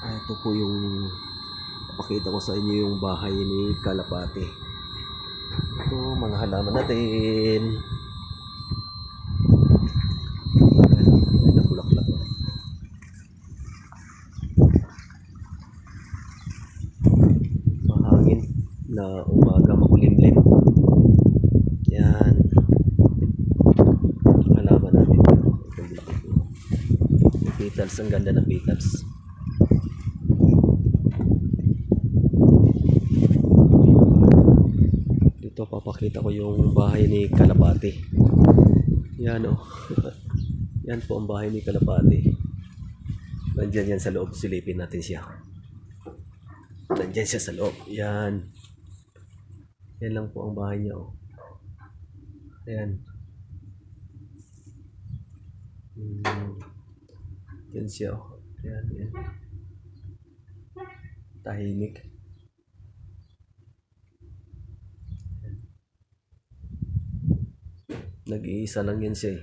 Ito po yung pakita ko sa inyo yung bahay ni Kalapati. Ito mga halaman natin. Ayan, bulaklak. Mahangin na umaga, makulimlim. Yan. Halaman natin. Ito bulaklak. Petals, ang ganda ng petals. Dito papakita ko yung bahay ni Kalapati. Yan oh. Yan po ang bahay ni Kalapati. Nandiyan yan sa loob, silipin natin siya. Nandiyan siya sa loob. Yan. Yan lang po ang bahay niya oh. Ayan. Yan siya oh. Ayan, yan. Tahimik. Nag-iisa lang yan siya eh.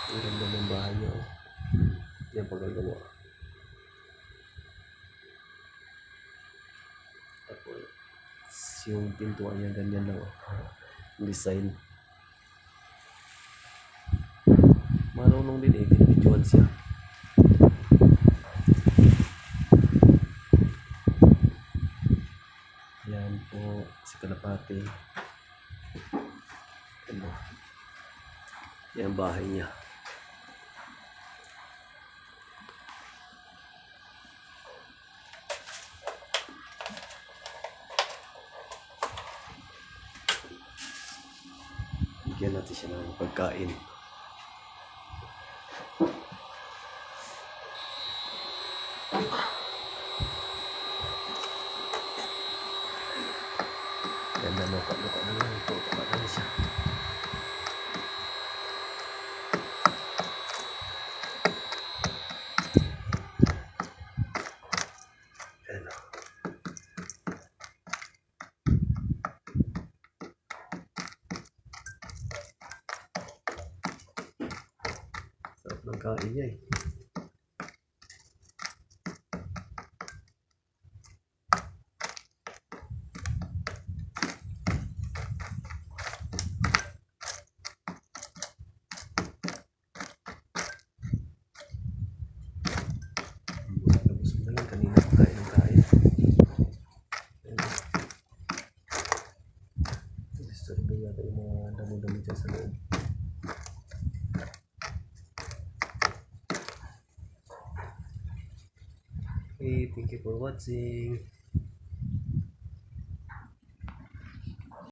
Ang ganda ng bahay niya oh. Yan pagagawa. Tapos yung pintuan niya ganyan lang oh. Design. Marunong din eh, binibidyoan siya. Yan po si Kalapati. Ano? Yan bahay niya. Bigyan natin siya ng pagkain. Ganda luka-luka na lang. Tutuka na siya. Ano? Sarap ng kain niya eh. Busog na lang, kanina kain ng kain. Disturbo yata yung mga damo-damo dyan sa loob. Okay, thank you for watching.